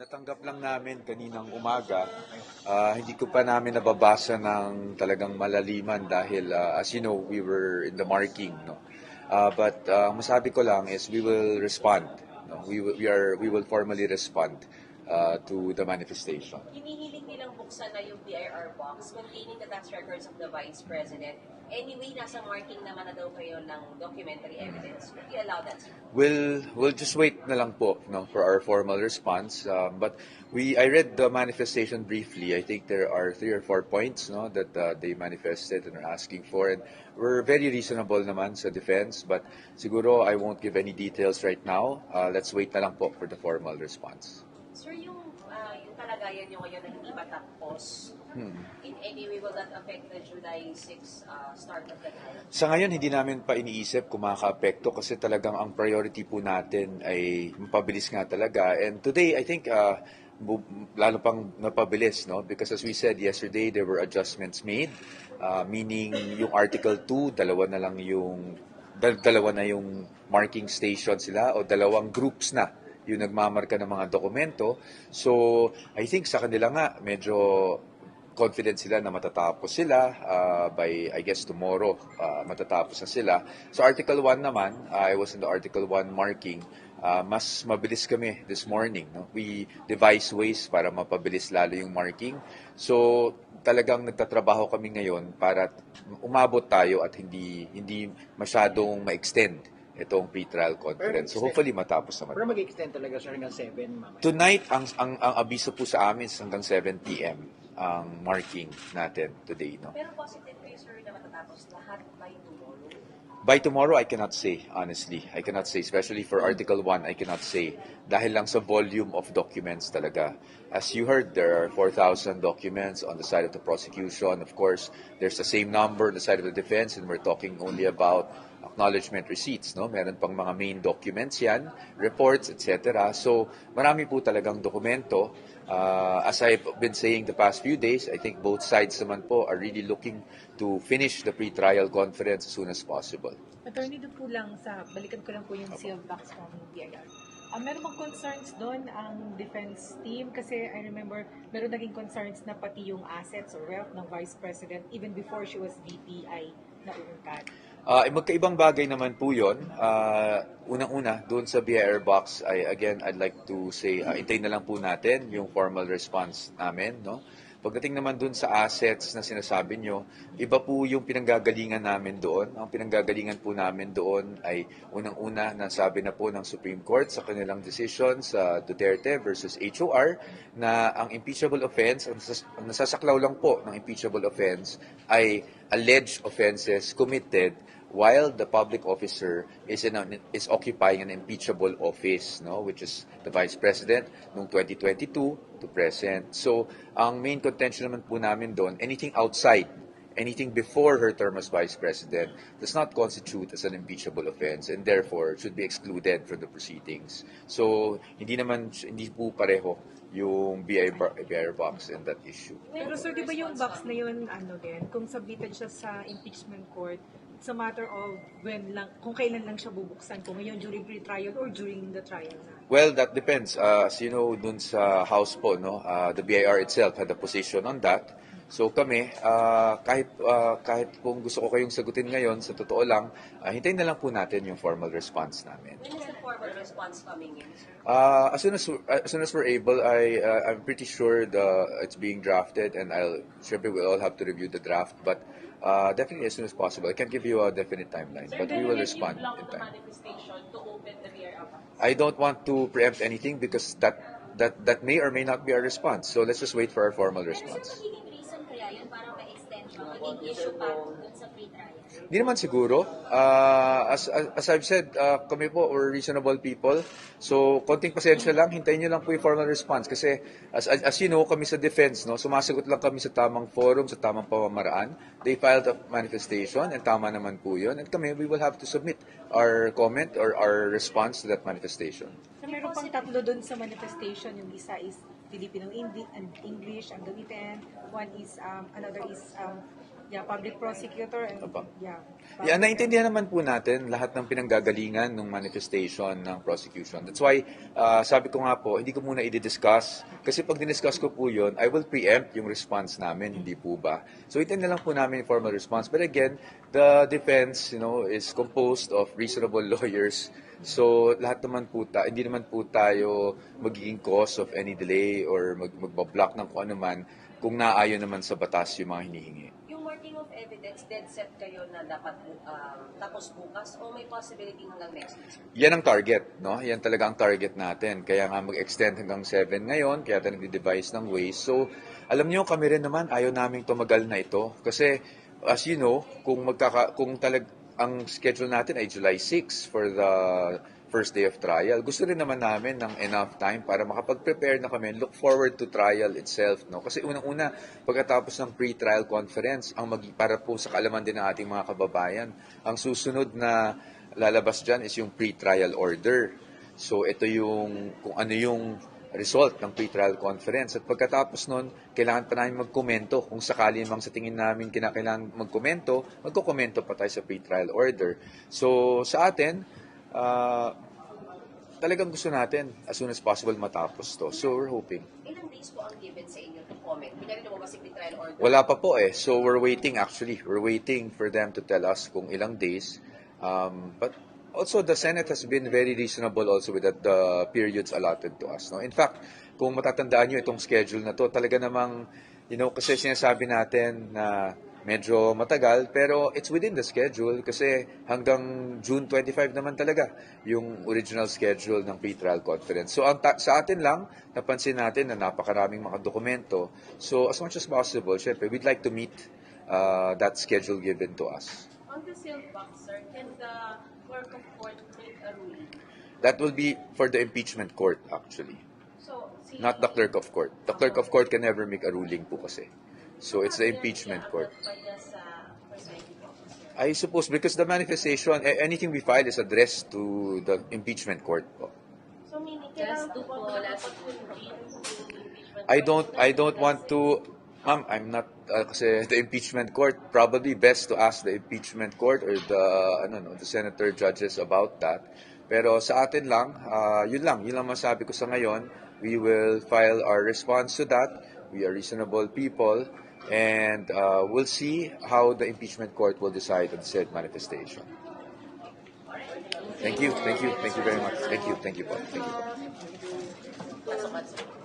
Natanggap lang namin kaninang umaga. Hindi ko pa namin nababasa ng talagang malaliman dahil as you know, we were in the marking. No? But masabi ko lang is we will respond. No? We will formally respond to the manifestation. Hinihiling nilang buksan na yung BIR box containing the tax records of the Vice President. Anyway, nasa marking naman na daw kayo ng documentary evidence. Would you allow that, sir? We'll just wait na lang po, no, for our formal response. But I read the manifestation briefly. I think there are 3 or 4 points, no, that they manifested and are asking for, and we're very reasonable naman sa defense. But siguro I won't give any details right now. Let's wait na lang po for the formal response. Sir, yung kalagayan nyo ngayon na hindi matapos, in any way will that affect the July 6 start of the trial? Sa ngayon, hindi namin pa iniisip kung makaka-apekto kasi talagang ang priority po natin ay mapabilis nga talaga. And today, I think, lalo pang napabilis, no? Because as we said yesterday, there were adjustments made, meaning yung Article 2, dalawa na yung marking station sila o dalawang groups na yung nagmamarka ng mga dokumento. So, I think sa kanila nga, medyo confident sila na matatapos sila by, I guess, tomorrow, matatapos na sila. So, Article 1 naman, I was in the Article 1 marking, mas mabilis kami this morning. No? We devise ways para mapabilis lalo yung marking. So, talagang nagtatrabaho kami ngayon para umabot tayo at hindi masyadong ma-extend itong pre-trial conference. So hopefully matapos naman. Pero mag-extend talaga siya hanggang 7 mamaya. Tonight, ang abiso po sa amin is hanggang 7 p.m. ang marking natin today. No? Pero positive kayo, sir, na matatapos lahat by tomorrow? By tomorrow, I cannot say, honestly. I cannot say, especially for Article 1, I cannot say. Dahil lang sa volume of documents talaga. As you heard, there are 4,000 documents on the side of the prosecution. Of course, there's the same number on the side of the defense, and we're talking only about acknowledgement receipts. No? Meron pang mga main documents yan, reports, etc. So, marami po talagang dokumento. As I've been saying the past few days, I think both sides naman po are really looking to finish the pre-trial conference as soon as possible. Attorney, doon po lang balikan ko lang po yung sealed box from BIR. Meron bang concerns doon ang defense team? Kasi I remember, meron naging concerns na pati yung assets or wealth ng Vice President even before she was VP ay nauungkat. Magkaibang bagay naman po yun. Unang-una, doon sa BIR box, I'd like to say, hintayin na lang po natin yung formal response namin. No? Pagdating naman doon sa assets na sinasabi nyo, iba po yung pinanggagalingan namin doon. Ang pinanggagalingan po namin doon ay unang-una na sabi na po ng Supreme Court sa kanilang decision sa Duterte versus HOR na ang impeachable offense, ang nasasaklaw lang po ng impeachable offense ay alleged offenses committed while the public officer is occupying an impeachable office, no, which is the Vice President noong 2022 to present. So, ang main contention naman po namin doon, anything outside, anything before her term as Vice President does not constitute as an impeachable offense and therefore should be excluded from the proceedings. So, hindi po pareho yung BIR box in that issue. Pero sir, di ba yung box na yun, kung submitted siya sa impeachment court, it's a matter of kung kailan lang siya bubuksan, kung ngayon during pre-trial or during the trial na? Well, that depends. As you know, dun sa House po, no, the BIR itself had a position on that. So kami, kahit kung gusto ko kayong sagutin ngayon, sa totoo lang, hintayin na lang po natin yung formal response namin. When is the formal response coming in, sir? As soon as we're able, I'm pretty sure it's being drafted, and we'll all have to review the draft. But definitely as soon as possible. I can't give you a definite timeline, but we will respond in time. Manifestation to open the BIR box? I don't want to preempt anything because that may or may not be our response. So let's just wait for our formal response. Pero sir, magiging reason kaya yun para ma-extension, maging issue pa dun sa pre-trial? Hindi naman siguro. As I've said, kami po, we're reasonable people. So, konting pasensya lang. Hintayin nyo lang po yung formal response. Kasi, as you know, kami sa defense, no, sumasagot lang kami sa tamang forum, sa tamang pamamaraan. They filed a manifestation, and tama naman po yun. And kami, we will have to submit our comment or our response to that manifestation. So, meron pang tatlo dun sa manifestation. Yung isa is Filipino and English ang gamitin. One is, another is public prosecutor and Apa. public- Naintindihan naman po natin lahat ng pinanggagalingan ng manifestation ng prosecution. That's why, sabi ko nga po, hindi ko muna i-discuss. Kasi pag diniscuss ko po yun, I will preempt yung response namin, hindi po ba? So, itin na lang po namin yung formal response. But again, the defense, is composed of reasonable lawyers. So, lahat naman po hindi naman po tayo magiging cause of any delay or magbablock ng kung ano man kung naayon naman sa batas yung mga hinihingi. Yung marking of evidence, dead set kayo na dapat tapos bukas o may possibility hanggang next week? Yan ang target, no? Yan talaga ang target natin. Kaya nga mag-extend hanggang 7 ngayon, kaya tayo nagde-devise ng ways. So, alam niyo, kami rin naman, ayaw naming tumagal na ito. Kasi, as you know, kung ang schedule natin ay July 6 for the first day of trial. Gusto rin naman namin ng enough time para makapag-prepare na kami, look forward to trial itself, no? Kasi unang-una, pagkatapos ng pre-trial conference, para po sa kaalaman din ng ating mga kababayan, ang susunod na lalabas dyan is yung pre-trial order. So ito yung kung ano yung result ng pre-trial conference. At pagkatapos nun, kailangan pa namin magkomento. Kung sakali mang sa tingin namin kinakailangan magkomento, magkokomento pa tayo sa pre-trial order. So sa atin, talagang gusto natin as soon as possible matapos to. So we're hoping. Ilang days po ang given sa inyo to comment? Pinarito mo ba si trial order? Wala pa po eh. So we're waiting actually. We're waiting for them to tell us kung ilang days. But also the Senate has been very reasonable also with the periods allotted to us. No? In fact, kung matatandaan nyo itong schedule na to, talaga namang, kasi sinasabi natin na medyo matagal, pero it's within the schedule kasi hanggang June 25 naman talaga yung original schedule ng pre-trial conference. So sa atin lang, napansin natin na napakaraming mga dokumento. So as much as possible, syempre, we'd like to meet that schedule given to us. On the sealed box, sir, can the clerk of court make a ruling? That will be for the impeachment court actually, So, not the clerk of court. The clerk of court can never make a ruling po kasi. So it's the impeachment court. I suppose because the manifestation, anything we file is addressed to the impeachment court po. So, meaning, Just to po, I don't want to, ma'am, I'm not, kasi the impeachment court, probably best to ask the impeachment court or the senator judges about that. Pero sa atin lang, yun lang masabi ko sa ngayon. We will file our response to that. We are reasonable people. And we'll see how the impeachment court will decide on said manifestation. Thank you very much. Thank you po. Thank you.